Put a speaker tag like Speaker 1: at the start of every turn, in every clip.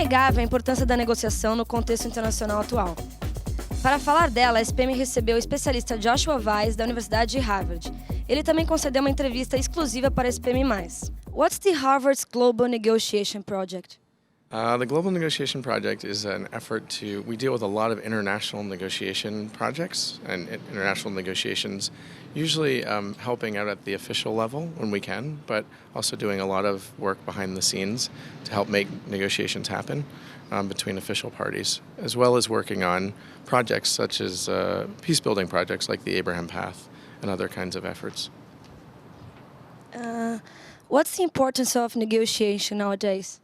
Speaker 1: inegável a importância da negociação no contexto internacional atual. Para falar dela, a ESPM recebeu o especialista Joshua Weiss, da Universidade de Harvard. Ele também concedeu uma entrevista exclusiva para a ESPM+. What's the Harvard's Global Negotiation Project?
Speaker 2: The Global Negotiation Project is an effort we deal with a lot of international negotiation projects and international negotiations, usually helping out at the official level when we can, but also doing a lot of work behind the scenes to help make negotiations happen between official parties, as well as working on projects such as peace-building projects like the Abraham Path and other kinds of efforts.
Speaker 1: What's the importance of negotiation nowadays?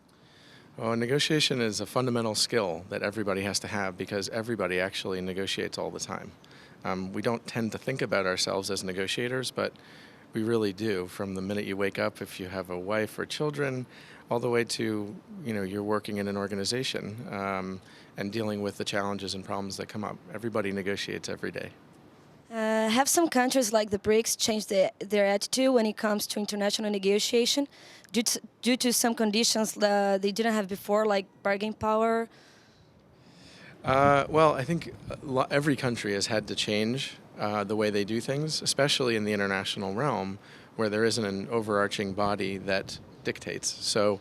Speaker 2: Well, negotiation is a fundamental skill that everybody has to have because everybody actually negotiates all the time. We don't tend to think about ourselves as negotiators, but we really do. From the minute you wake up, if you have a wife or children, all the way to, you're working in an organization and dealing with the challenges and problems that come up. Everybody negotiates every day.
Speaker 1: Have some countries like the BRICS changed their attitude when it comes to international negotiation due to some conditions they didn't have before, like bargaining power?
Speaker 2: Well, I think every country has had to change the way they do things, especially in the international realm, where there isn't an overarching body that dictates. So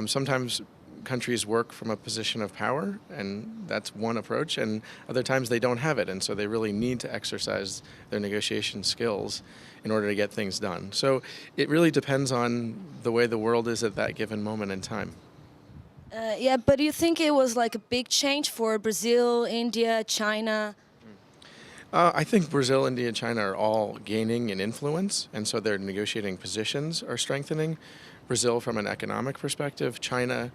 Speaker 2: sometimes countries work from a position of power, and that's one approach, and other times they don't have it, and so they really need to exercise their negotiation skills in order to get things done. So it really depends on the way the world is at that given moment in time.
Speaker 1: Yeah, but do you think it was like a big change for Brazil, India, China?
Speaker 2: I think Brazil, India, and China are all gaining in influence, and so their negotiating positions are strengthening. Brazil from an economic perspective, China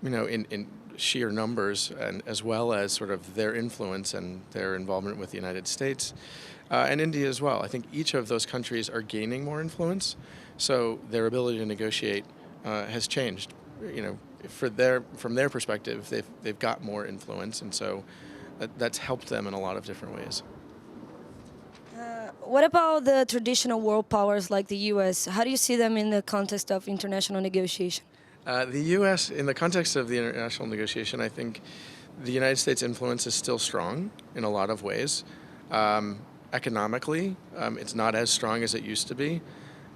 Speaker 2: in sheer numbers, and as well as sort of their influence and their involvement with the United States, and India as well. I think each of those countries are gaining more influence, so their ability to negotiate has changed. From their perspective, they've got more influence, and so that's helped them in a lot of different ways.
Speaker 1: What about the traditional world powers like the U.S.? How do you see them in the context of international negotiation?
Speaker 2: The U.S., in the context of the international negotiation, I think the United States' influence is still strong in a lot of ways. Economically, it's not as strong as it used to be.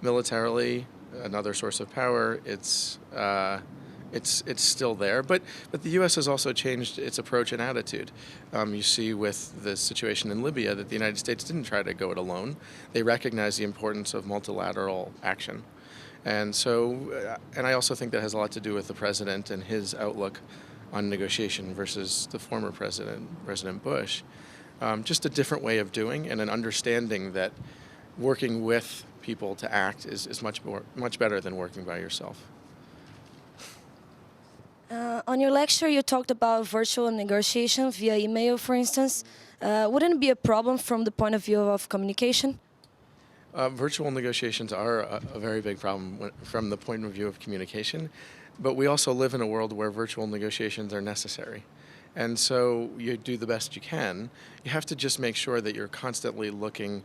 Speaker 2: Militarily, another source of power, it's still there. But the U.S. has also changed its approach and attitude. You see with the situation in Libya that the United States didn't try to go it alone. They recognize the importance of multilateral action. And so, and I also think that has a lot to do with the president and his outlook on negotiation versus the former president, President Bush. Just a different way of doing and an understanding that working with people to act is much better than working by yourself.
Speaker 1: On your lecture, you talked about virtual negotiation via email, for instance. Wouldn't it be a problem from the point of view of communication?
Speaker 2: Virtual negotiations are a very big problem from the point of view of communication, but we also live in a world where virtual negotiations are necessary. And so you do the best you can. You have to just make sure that you're constantly looking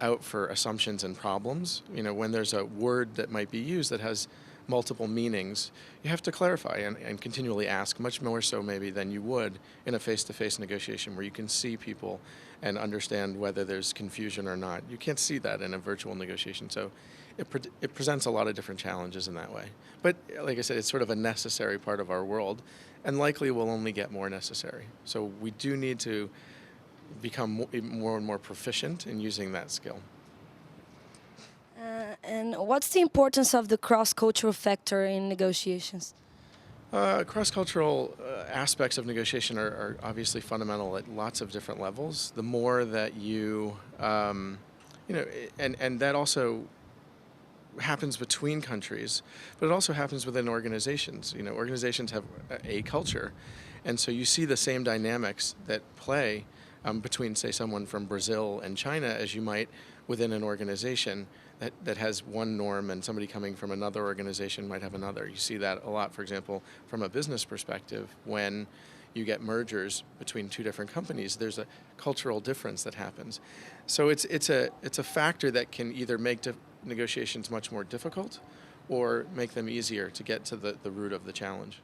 Speaker 2: out for assumptions and problems. When there's a word that might be used that has multiple meanings, you have to clarify and continually ask, much more so maybe than you would in a face-to-face negotiation where you can see people and understand whether there's confusion or not. You can't see that in a virtual negotiation, so it presents a lot of different challenges in that way. But like I said, it's sort of a necessary part of our world and likely will only get more necessary. So we do need to become more and more proficient in using that skill.
Speaker 1: And what's the importance of the cross-cultural factor in negotiations?
Speaker 2: Cross-cultural aspects of negotiation are obviously fundamental at lots of different levels. The more that you, and that also happens between countries, but it also happens within organizations. Organizations have a culture, and so you see the same dynamics that play between, say, someone from Brazil and China as you might within an organization that has one norm and somebody coming from another organization might have another. You see that a lot, for example, from a business perspective. When you get mergers between two different companies, there's a cultural difference that happens. So it's a factor that can either make negotiations much more difficult or make them easier to get to the root of the challenge.